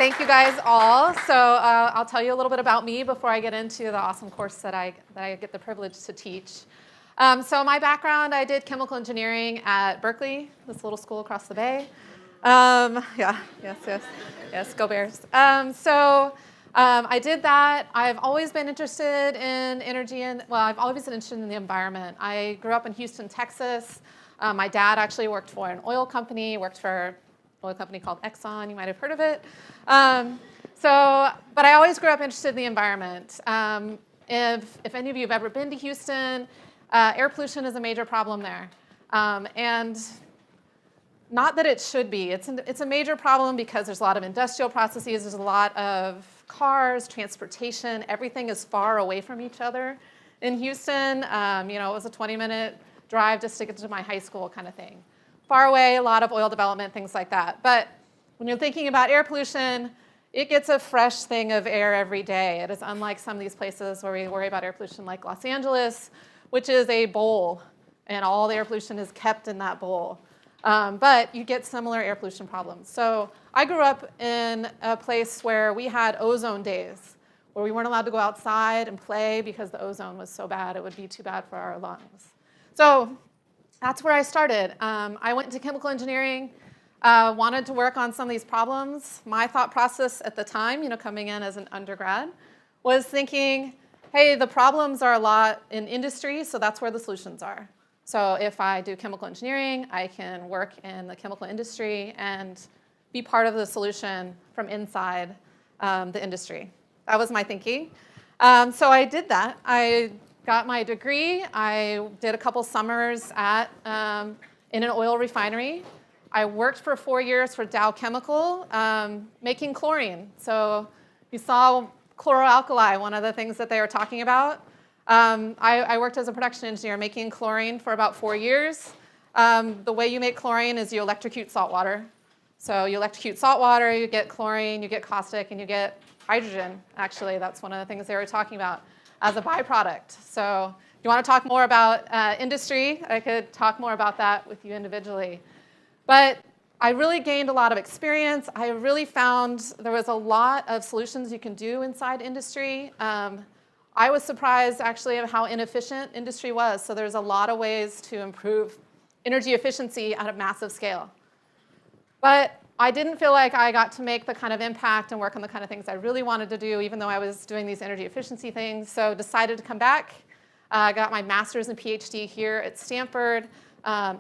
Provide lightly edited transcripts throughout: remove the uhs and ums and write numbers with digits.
Thank you guys all. So I'll tell you a little bit about me before I get into the awesome course that I get the privilege to teach. So my background, I did chemical engineering at Berkeley, this little school across the bay. Yes, go Bears. I did that. I've always been interested in energy I've always been interested in the environment. I grew up in Houston, Texas. My dad actually worked for an oil company, oil company called Exxon. You might have heard of it. But I always grew up interested in the environment. If any of you have ever been to Houston, air pollution is a major problem there. And not that it should be. It's a major problem because there's a lot of industrial processes. There's a lot of cars, transportation. Everything is far away from each other in Houston. It was a 20-minute drive just to get to my high school kind of thing. Far away, a lot of oil development, things like that. But when you're thinking about air pollution, it gets a fresh thing of air every day. It is unlike some of these places where we worry about air pollution like Los Angeles, which is a bowl, and all the air pollution is kept in that bowl. But you get similar air pollution problems. So I grew up in a place where we had ozone days, where we weren't allowed to go outside and play because the ozone was so bad. It would be too bad for our lungs. So that's where I started. I went into chemical engineering, wanted to work on some of these problems. My thought process at the time, coming in as an undergrad, was thinking, hey, the problems are a lot in industry, so that's where the solutions are. So if I do chemical engineering, I can work in the chemical industry and be part of the solution from inside the industry. That was my thinking. So I did that. I got my degree. I did a couple summers in an oil refinery. I worked for 4 years for Dow Chemical making chlorine. So you saw chloroalkali, one of the things that they were talking about. I worked as a production engineer making chlorine for about 4 years. The way you make chlorine is you electrocute salt water. So you electrocute salt water, you get chlorine, you get caustic, and you get hydrogen. Actually, that's one of the things they were talking about as a byproduct. So if you want to talk more about industry, I could talk more about that with you individually. But I really gained a lot of experience. I really found there was a lot of solutions you can do inside industry. I was surprised, actually, of how inefficient industry was. So there's a lot of ways to improve energy efficiency at a massive scale. But I didn't feel like I got to make the kind of impact and work on the kind of things I really wanted to do, even though I was doing these energy efficiency things. So decided to come back. I got my master's and PhD here at Stanford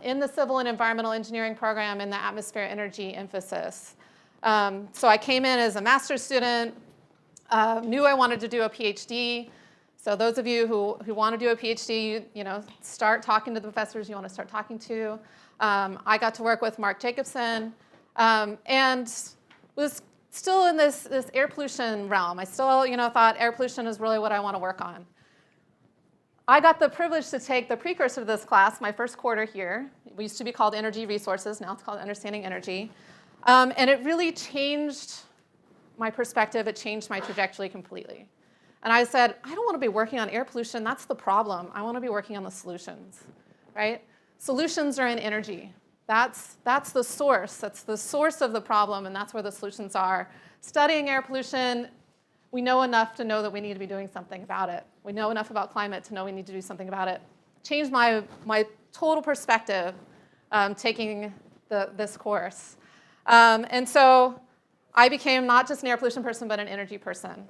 in the civil and environmental engineering program in the atmosphere energy emphasis. So I came in as a master's student, knew I wanted to do a PhD. So those of you who want to do a PhD, start talking to the professors you want to start talking to. I got to work with Mark Jacobson and was still in this air pollution realm. I still thought air pollution is really what I want to work on. I got the privilege to take the precursor to this class, my first quarter here. It used to be called Energy Resources. Now it's called Understanding Energy. And it really changed my perspective. It changed my trajectory completely. And I said, I don't want to be working on air pollution. That's the problem. I want to be working on the solutions, right? Solutions are in energy. That's the source. That's the source of the problem, and that's where the solutions are. Studying air pollution, we know enough to know that we need to be doing something about it. We know enough about climate to know we need to do something about it. Changed my total perspective taking this course. And so I became not just an air pollution person, but an energy person.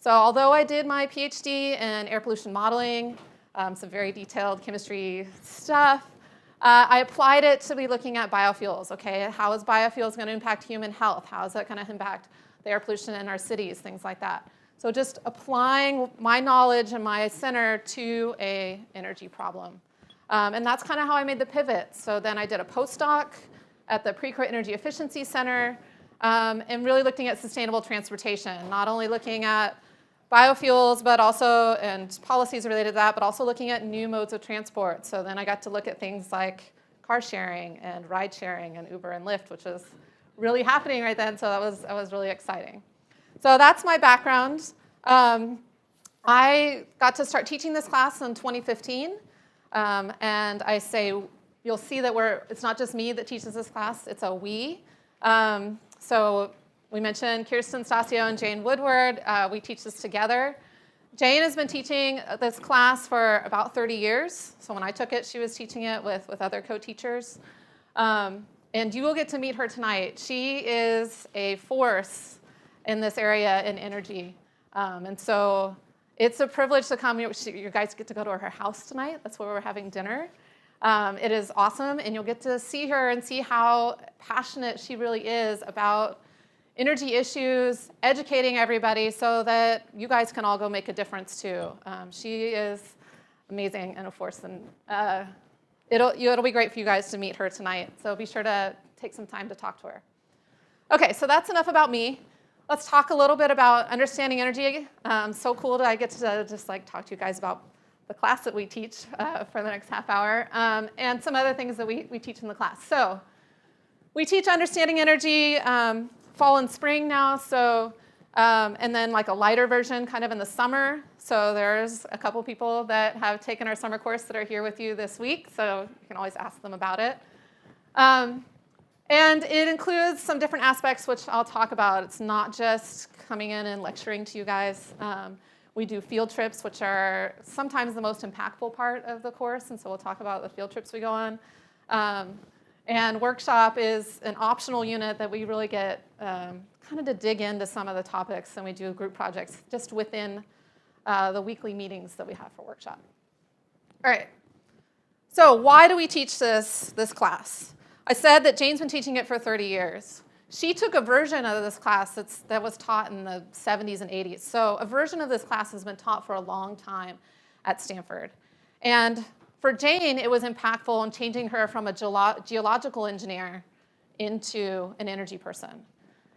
So although I did my PhD in air pollution modeling, some very detailed chemistry stuff, I applied it to be looking at biofuels. Okay, how is biofuels going to impact human health? How is that going to impact the air pollution in our cities, things like that. So just applying my knowledge and my center to an energy problem. And that's kind of how I made the pivot. So then I did a postdoc at the Precourt Energy Efficiency Center and really looking at sustainable transportation, not only looking at biofuels, but also, and policies related to that, but also looking at new modes of transport. So then I got to look at things like car sharing and ride sharing and Uber and Lyft, which was really happening right then. So that was really exciting. So that's my background. I got to start teaching this class in 2015. And I say, you'll see that it's not just me that teaches this class, it's a we. So we mentioned Kirsten Stasio and Jane Woodward. We teach this together. Jane has been teaching this class for about 30 years. So when I took it, she was teaching it with other co-teachers. And you will get to meet her tonight. She is a force in this area in energy. And so it's a privilege to come. You guys get to go to her house tonight. That's where we're having dinner. It is awesome, and you'll get to see her and see how passionate she really is about energy issues, educating everybody so that you guys can all go make a difference too. She is amazing and a force, and it'll be great for you guys to meet her tonight. So be sure to take some time to talk to her. Okay, so that's enough about me. Let's talk a little bit about understanding energy. So cool that I get to just talk to you guys about the class that we teach for the next half hour, and some other things that we teach in the class. So we teach understanding energy fall and spring now, so and then a lighter version kind of in the summer. So there's a couple people that have taken our summer course that are here with you this week, so you can always ask them about it. And it includes some different aspects, which I'll talk about. It's not just coming in and lecturing to you guys. We do field trips, which are sometimes the most impactful part of the course, and so we'll talk about the field trips we go on. And workshop is an optional unit that we really get kind of to dig into some of the topics, and we do group projects just within the weekly meetings that we have for workshop. All right, so why do we teach this class? I said that Jane's been teaching it for 30 years. She took a version of this class that was taught in the 70s and 80s. So a version of this class has been taught for a long time at Stanford. And for Jane, it was impactful in changing her from a geological engineer into an energy person.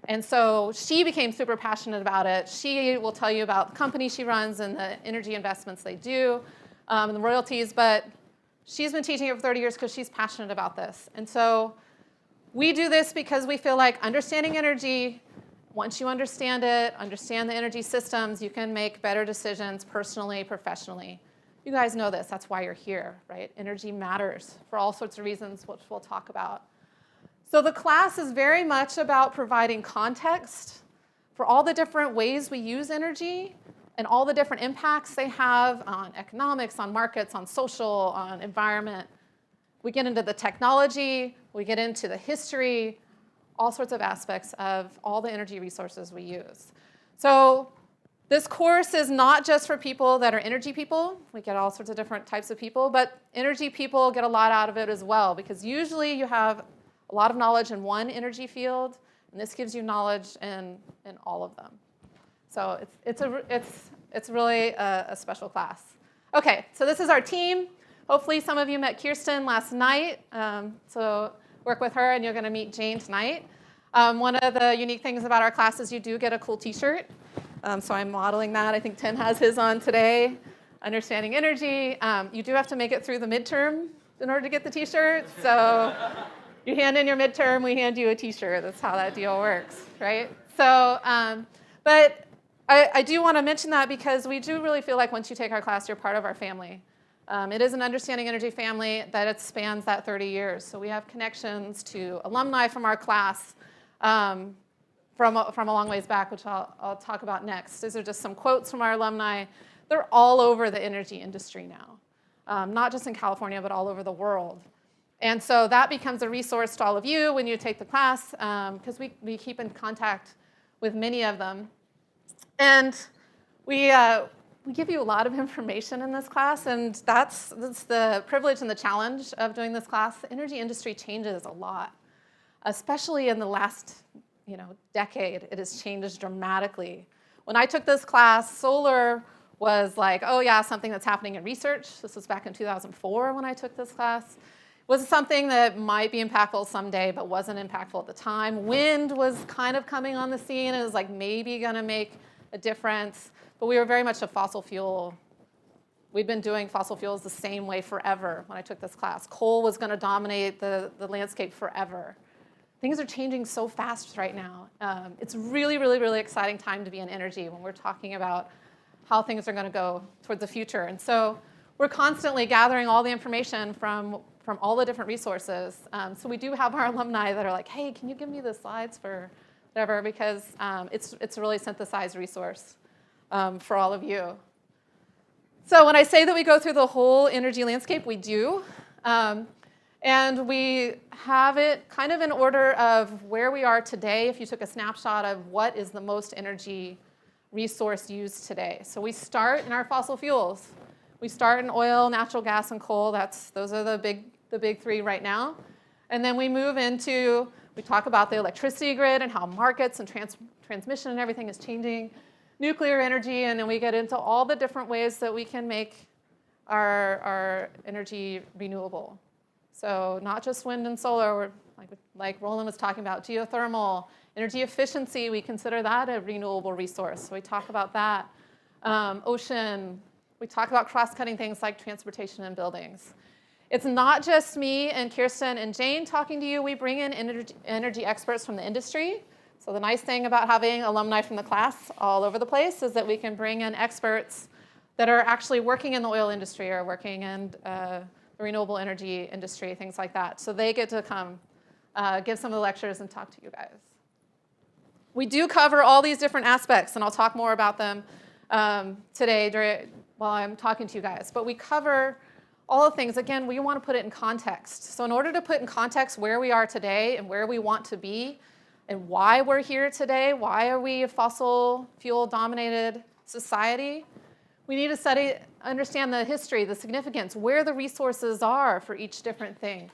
And so she became super passionate about it. She will tell you about the company she runs and the energy investments they do and the royalties. But she's been teaching it for 30 years because she's passionate about this. And so we do this because we feel like understanding energy, once you understand it, understand the energy systems, you can make better decisions personally, professionally. You guys know this. That's why you're here, right? Energy matters for all sorts of reasons, which we'll talk about. So the class is very much about providing context for all the different ways we use energy and all the different impacts they have on economics, on markets, on social, on environment. We get into the technology, we get into the history, all sorts of aspects of all the energy resources we use. So this course is not just for people that are energy people. We get all sorts of different types of people, but energy people get a lot out of it as well, because usually you have a lot of knowledge in one energy field, and this gives you knowledge in all of them. So it's really a special class. Okay, so this is our team. Hopefully some of you met Kirsten last night, so work with her, and you're going to meet Jane tonight. One of the unique things about our class is you do get a cool t-shirt. So I'm modeling that. I think Tim has his on today, Understanding Energy. You do have to make it through the midterm in order to get the t-shirt. So you hand in your midterm, we hand you a t-shirt. That's how that deal works, right? So, but I do want to mention that because we do really feel like once you take our class, you're part of our family. It is an Understanding Energy family that it spans that 30 years. So we have connections to alumni from our class from a long ways back, which I'll talk about next. These are just some quotes from our alumni. They're all over the energy industry now, not just in California, but all over the world. And so that becomes a resource to all of you when you take the class, because we keep in contact with many of them. And we give you a lot of information in this class, and that's the privilege and the challenge of doing this class. The energy industry changes a lot, especially in the last decade. It has changed dramatically. When I took this class, solar was like, oh yeah, something that's happening in research. This was back in 2004 when I took this class. It was something that might be impactful someday, but wasn't impactful at the time. Wind was kind of coming on the scene. It was like maybe going to make a difference. But we were very much a fossil fuel. We'd been doing fossil fuels the same way forever when I took this class. Coal was going to dominate the landscape forever. Things are changing so fast right now. It's really, really, really exciting time to be in energy when we're talking about how things are going to go towards the future. And so we're constantly gathering all the information from all the different resources. So we do have our alumni that are like, hey, can you give me the slides for whatever, because it's a really synthesized resource for all of you. So when I say that we go through the whole energy landscape, we do. And we have it kind of in order of where we are today. If you took a snapshot of what is the most energy resource used today. So we start in our fossil fuels. We start in oil, natural gas, and coal. Those are the big three right now. And then we move into, we talk about the electricity grid and how markets and transmission and everything is changing. Nuclear energy, and then we get into all the different ways that we can make our energy renewable. So not just wind and solar, like Roland was talking about, geothermal, energy efficiency, we consider that a renewable resource. So we talk about that. Ocean, we talk about cross-cutting things like transportation and buildings. It's not just me and Kirsten and Jane talking to you. We bring in energy experts from the industry. So the nice thing about having alumni from the class all over the place is that we can bring in experts that are actually working in the oil industry or working in the renewable energy industry, things like that. So they get to come give some of the lectures and talk to you guys. We do cover all these different aspects, and I'll talk more about them today while I'm talking to you guys. But we cover all the things. Again, we want to put it in context. So in order to put in context where we are today and where we want to be and why we're here today, why are we a fossil fuel-dominated society, we need to understand the history, the significance, where the resources are for each different thing.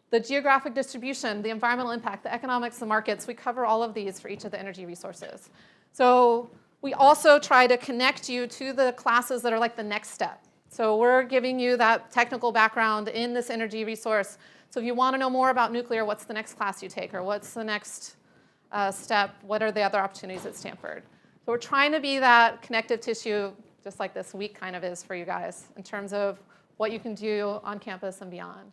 The geographic distribution, the environmental impact, the economics, the markets, we cover all of these for each of the energy resources. So we also try to connect you to the classes that are like the next step. So we're giving you that technical background in this energy resource. So if you want to know more about nuclear, what's the next class you take? Or what's the next step? What are the other opportunities at Stanford? So we're trying to be that connective tissue, just like this week kind of is for you guys, in terms of what you can do on campus and beyond.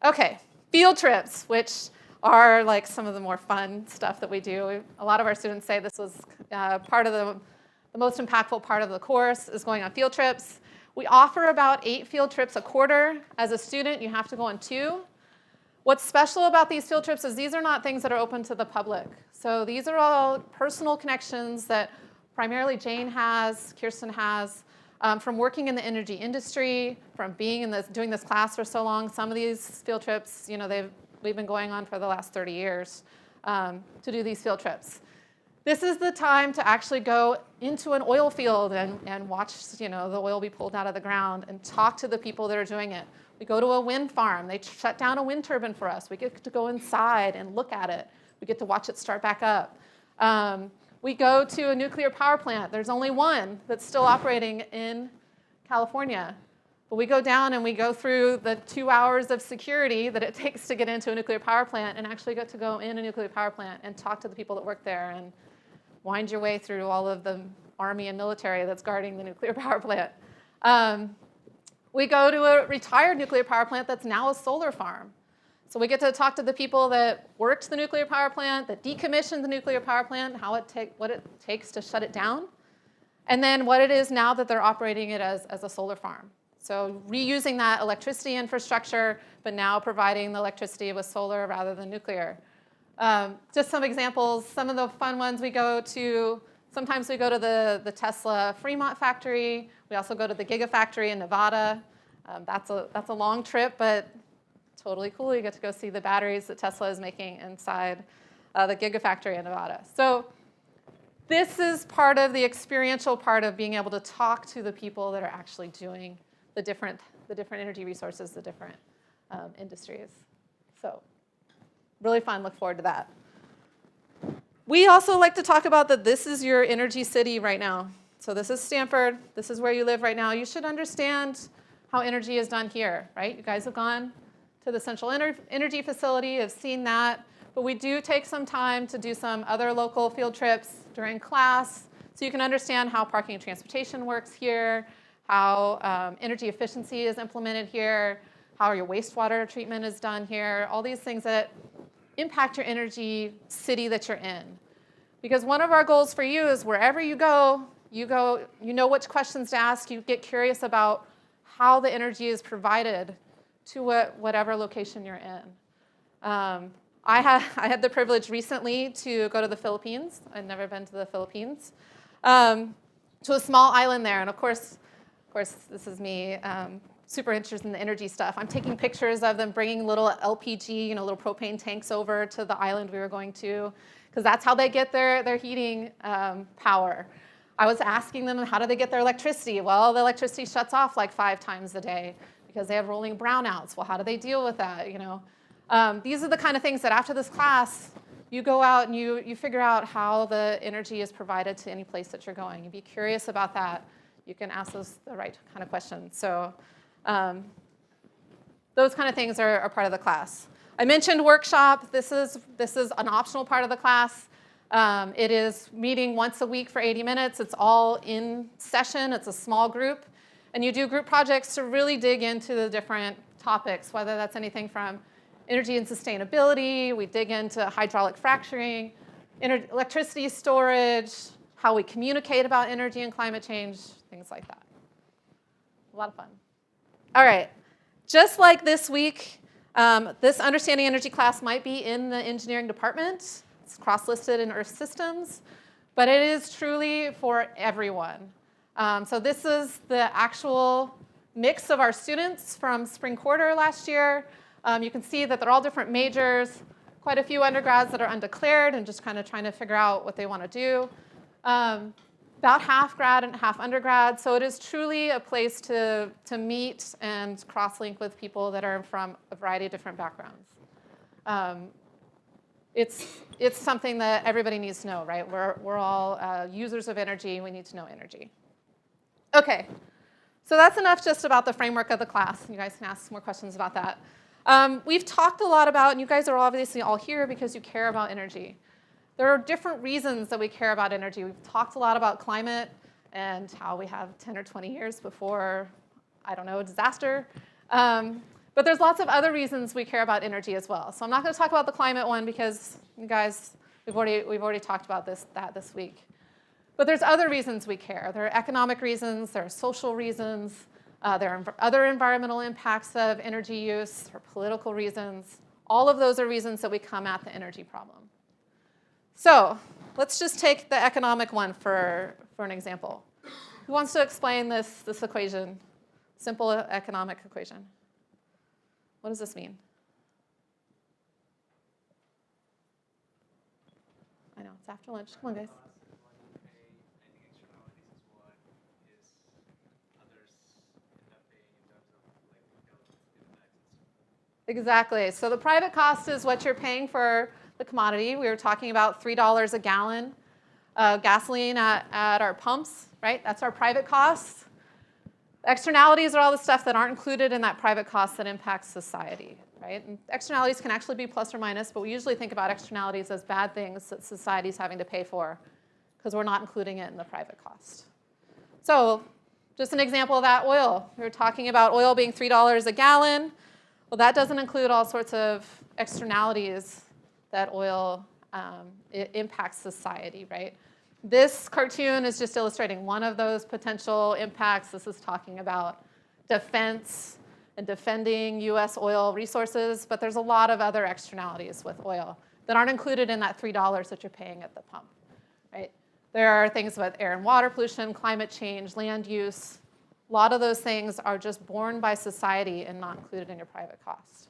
Okay, field trips, which are like some of the more fun stuff that we do. A lot of our students say this was part of the most impactful part of the course is going on field trips. We offer about 8 field trips a quarter. As a student, you have to go on 2. What's special about these field trips is these are not things that are open to the public. So these are all personal connections that primarily Jane has, Kirsten has, from working in the energy industry, from being doing this class for so long. Some of these field trips, we've been going on for the last 30 years to do these field trips. This is the time to actually go into an oil field and watch the oil be pulled out of the ground and talk to the people that are doing it. We go to a wind farm. They shut down a wind turbine for us. We get to go inside and look at it. We get to watch it start back up. We go to a nuclear power plant. There's only one that's still operating in California. But we go down and we go through the 2 hours of security that it takes to get into a nuclear power plant and actually get to go in a nuclear power plant and talk to the people that work there and wind your way through all of the army and military that's guarding the nuclear power plant. We go to a retired nuclear power plant that's now a solar farm. So we get to talk to the people that worked the nuclear power plant, that decommissioned the nuclear power plant, what it takes to shut it down, and then what it is now that they're operating it as a solar farm. So reusing that electricity infrastructure, but now providing the electricity with solar rather than nuclear. Just some examples, some of the fun ones sometimes we go to the Tesla Fremont factory. We also go to the Gigafactory in Nevada. That's a long trip, but totally cool. You get to go see the batteries that Tesla is making inside the Gigafactory in Nevada. So this is part of the experiential part of being able to talk to the people that are actually doing the different energy resources, the different industries. So really fun, look forward to that. We also like to talk about that this is your energy city right now. So this is Stanford, this is where you live right now. You should understand how energy is done here, right? You guys have gone to the Central Energy Facility, have seen that, but we do take some time to do some other local field trips during class so you can understand how parking and transportation works here, how energy efficiency is implemented here, how your wastewater treatment is done here, all these things that impact your energy city that you're in. Because one of our goals for you is wherever you know which questions to ask, you get curious about how the energy is provided to whatever location you're in. I had the privilege recently to go to the Philippines. I'd never been to the Philippines, to a small island there. And of course, this is me, super interested in the energy stuff. I'm taking pictures of them bringing little LPG, little propane tanks over to the island we were going to, because that's how they get their heating power. I was asking them, how do they get their electricity? Well, the electricity shuts off like 5 times a day because they have rolling brownouts. Well, how do they deal with that? These are the kind of things that after this class, you go out and you figure out how the energy is provided to any place that you're going. You be curious about that. You can ask the right kind of questions. So those kind of things are part of the class. I mentioned workshop. This is an optional part of the class. It is meeting once a week for 80 minutes. It's all in session. It's a small group. And you do group projects to really dig into the different topics, whether that's anything from energy and sustainability. We dig into hydraulic fracturing, electricity storage, how we communicate about energy and climate change, things like that. A lot of fun. All right. Just like this week, this Understanding Energy class might be in the engineering department. It's cross-listed in Earth Systems, but it is truly for everyone. So this is the actual mix of our students from spring quarter last year. You can see that they're all different majors, quite a few undergrads that are undeclared and just kind of trying to figure out what they want to do. About half grad and half undergrad. So it is truly a place to meet and cross-link with people that are from a variety of different backgrounds. It's something that everybody needs to know, right? We're all users of energy. We need to know energy. OK, so that's enough just about the framework of the class. You guys can ask more questions about that. We've talked a lot about, and you guys are obviously all here because you care about energy. There are different reasons that we care about energy. We've talked a lot about climate and how we have 10 or 20 years before, I don't know, a disaster. But there's lots of other reasons we care about energy as well. So I'm not going to talk about the climate one because, you guys, we've already talked about that this week. But there's other reasons we care. There are economic reasons. There are social reasons. There are other environmental impacts of energy use or political reasons. All of those are reasons that we come at the energy problem. So let's just take the economic one for an example. Who wants to explain this equation? Simple economic equation. What does this mean? I know, it's after lunch. Come on, guys. Exactly. So the private cost is what you're paying for the commodity. We were talking about $3 a gallon of gasoline at our pumps, right? That's our private costs. Externalities are all the stuff that aren't included in that private cost that impacts society, right? And externalities can actually be plus or minus, but we usually think about externalities as bad things that society's having to pay for because we're not including it in the private cost. So just an example of that, oil. We were talking about oil being $3 a gallon. Well, that doesn't include all sorts of externalities that oil it impacts society, right? This cartoon is just illustrating one of those potential impacts. This is talking about defense and defending US oil resources, but there's a lot of other externalities with oil that aren't included in that $3 that you're paying at the pump, right? There are things with air and water pollution, climate change, land use. A lot of those things are just borne by society and not included in your private cost.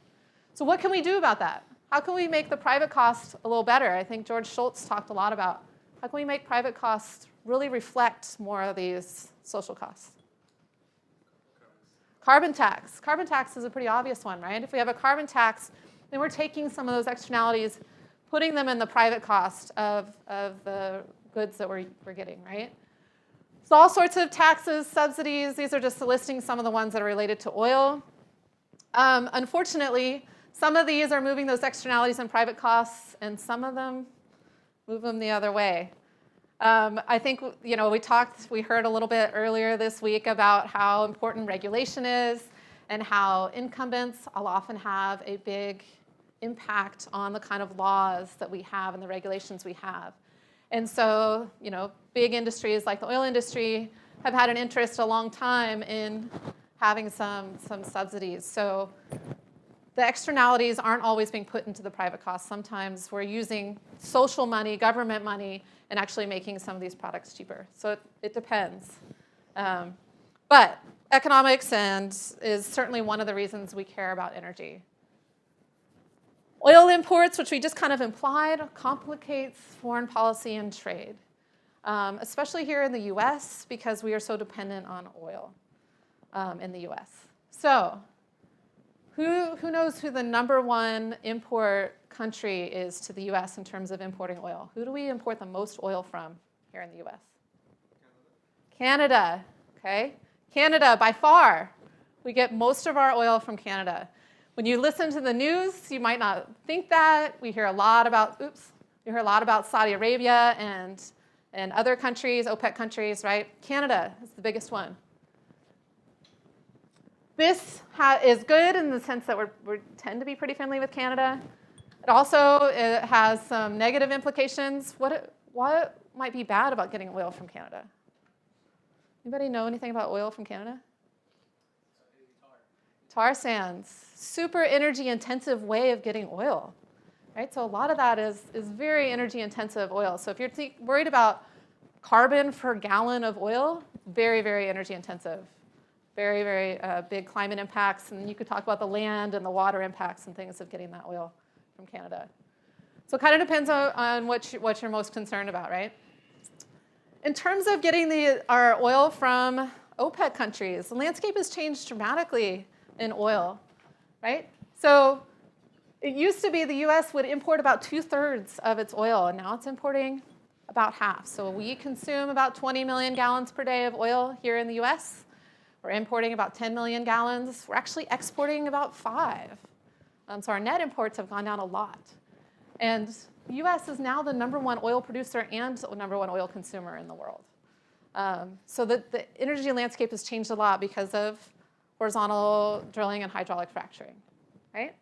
So what can we do about that? How can we make the private cost a little better? I think George Schultz talked a lot about how can we make private costs really reflect more of these social costs? Carbon tax. Carbon tax is a pretty obvious one, right? If we have a carbon tax, then we're taking some of those externalities, putting them in the private cost of the goods that we're getting, right? So all sorts of taxes, subsidies, these are just listing some of the ones that are related to oil. Unfortunately, some of these are moving those externalities and private costs, and some of them move them the other way. I think we heard a little bit earlier this week about how important regulation is and how incumbents will often have a big impact on the kind of laws that we have and the regulations we have. And so, big industries like the oil industry have had an interest a long time in having some subsidies. So the externalities aren't always being put into the private cost. Sometimes we're using social money, government money, and actually making some of these products cheaper. So it depends. But economics is certainly one of the reasons we care about energy. Oil imports, which we just kind of implied, complicates foreign policy and trade, especially here in the US because we are so dependent on oil in the US. So who knows who the #1 import country is to the US in terms of importing oil? Who do we import the most oil from here in the US? Canada, okay? Canada, by far. We get most of our oil from Canada. When you listen to the news, you might not think that. We hear a lot about Saudi Arabia and other countries, OPEC countries, right? Canada is the biggest one. This is good in the sense that we tend to be pretty friendly with Canada. It has some negative implications. What might be bad about getting oil from Canada? Anybody know anything about oil from Canada? Tar sands. Super energy intensive way of getting oil, right? So a lot of that is very energy intensive oil. So if you're worried about carbon per gallon of oil, very, very energy intensive. Very, very big climate impacts. And you could talk about the land and the water impacts and things of getting that oil from Canada. So it kind of depends on what you're most concerned about, right? In terms of getting our oil from OPEC countries, the landscape has changed dramatically in oil, right? So it used to be the US would import about 2/3 of its oil, and now it's importing about half. So we consume about 20 million gallons per day of oil here in the US. We're importing about 10 million gallons. We're actually exporting about 5. So our net imports have gone down a lot. And the US is now the #1 oil producer and the #1 oil consumer in the world. So the energy landscape has changed a lot because of horizontal drilling and hydraulic fracturing, right?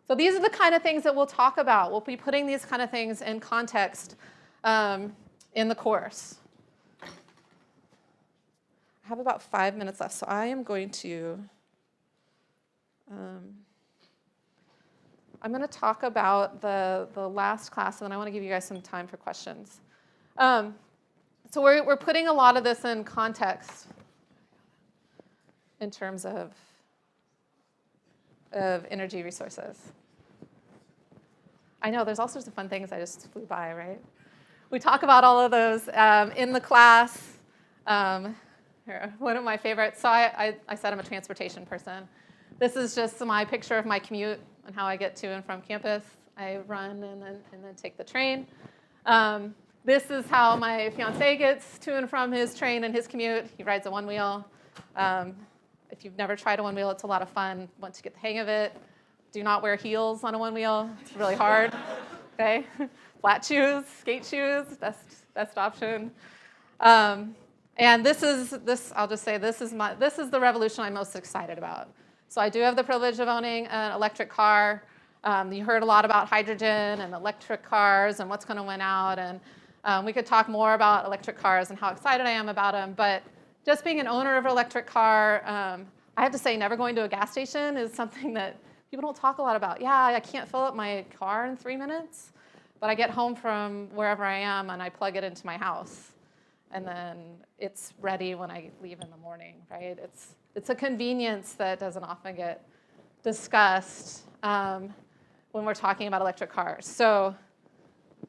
So these are the kind of things that we'll talk about. We'll be putting these kind of things in context in the course. I have about 5 minutes left, so I am going to talk about the last class, and then I want to give you guys some time for questions. So we're putting a lot of this in context in terms of energy resources. I know, there's all sorts of fun things I just flew by, right? We talk about all of those in the class. Here, one of my favorites. So I said I'm a transportation person. This is just my picture of my commute and how I get to and from campus. I run and then take the train. This is how my fiance gets to and from his train and his commute. He rides a one-wheel. If you've never tried a one-wheel, it's a lot of fun once you get the hang of it. Do not wear heels on a one-wheel. It's really hard. Okay, flat shoes, skate shoes, best option. And I'll just say this is the revolution I'm most excited about. So I do have the privilege of owning an electric car. You heard a lot about hydrogen and electric cars and what's going to win out. And we could talk more about electric cars and how excited I am about them. But just being an owner of an electric car, I have to say never going to a gas station is something that people don't talk a lot about. Yeah, I can't fill up my car in 3 minutes, but I get home from wherever I am and I plug it into my house. And then it's ready when I leave in the morning, right? It's a convenience that doesn't often get discussed when we're talking about electric cars. So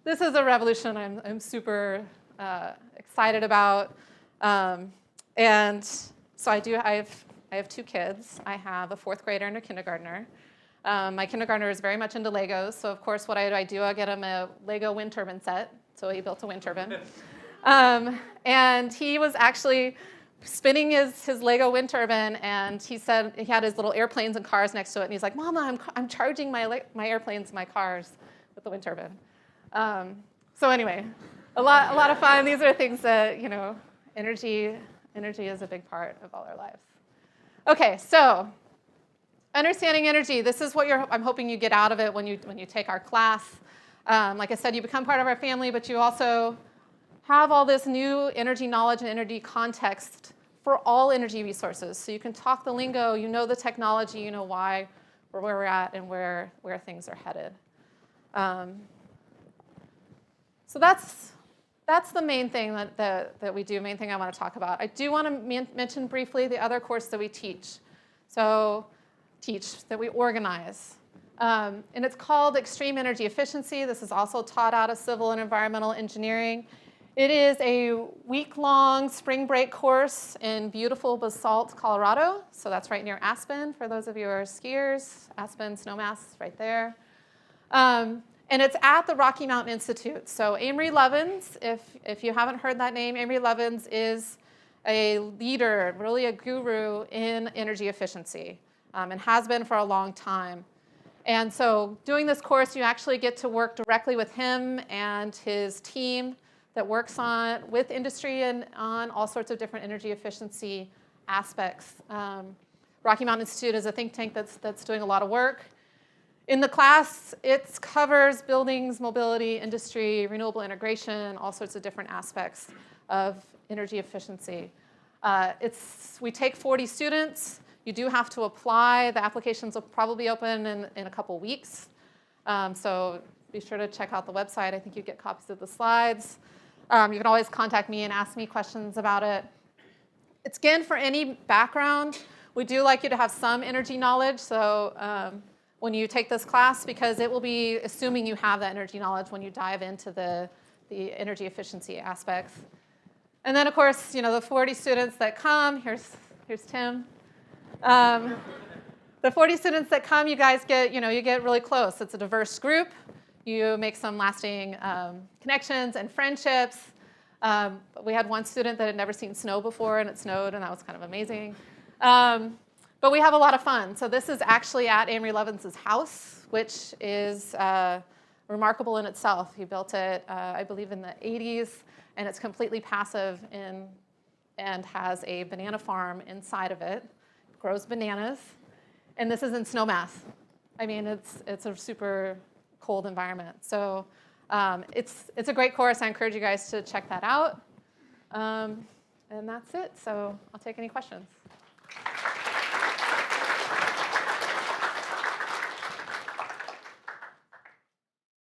this is a revolution I'm super excited about. And so I have 2 kids. I have a 4th grader and a kindergartner. My kindergartner is very much into Legos. So of course, what I do, I get him a Lego wind turbine set. So he built a wind turbine. And he was actually spinning his Lego wind turbine, and he said he had his little airplanes and cars next to it, and he's like, "Mama, I'm charging my airplanes and my cars with the wind turbine." So anyway, a lot of fun. These are things that, energy is a big part of all our lives. Okay, so understanding energy. This is what I'm hoping you get out of it when you take our class. Like I said, you become part of our family, but you also have all this new energy knowledge and energy context for all energy resources. So you can talk the lingo, you know the technology, you know why where we're at and where things are headed. So that's the main thing that we do, main thing I want to talk about. I do want to mention briefly the other course that we teach. That we organize. And it's called Extreme Energy Efficiency. This is also taught out of civil and environmental engineering. It is a week-long spring break course in beautiful Basalt, Colorado. So that's right near Aspen, for those of you who are skiers. Aspen, Snowmass, right there. And it's at the Rocky Mountain Institute. So Amory Lovins, if you haven't heard that name, Amory Lovins is a leader, really a guru in energy efficiency, and has been for a long time. And so doing this course, you actually get to work directly with him and his team that works with industry and on all sorts of different energy efficiency aspects. Rocky Mountain Institute is a think tank that's doing a lot of work. In the class, it covers buildings, mobility, industry, renewable integration, all sorts of different aspects of energy efficiency. We take 40 students. You do have to apply. The applications will probably open in a couple weeks. So be sure to check out the website. I think you get copies of the slides. You can always contact me and ask me questions about it. It's, again, for any background. We do like you to have some energy knowledge. So when you take this class, because it will be assuming you have that energy knowledge when you dive into the energy efficiency aspects. And then, of course, the 40 students that come, here's Tim. The 40 students that come, you guys get, you get really close. It's a diverse group. You make some lasting connections and friendships. We had one student that had never seen snow before, and it snowed, and that was kind of amazing. But we have a lot of fun. So this is actually at Amory Lovins' house, which is remarkable in itself. He built it, I believe, in the 80s, and it's completely passive and has a banana farm inside of it. It grows bananas. And this is in Snowmass. I mean, it's a super cold environment. So it's a great course. I encourage you guys to check that out. And that's it. So I'll take any questions.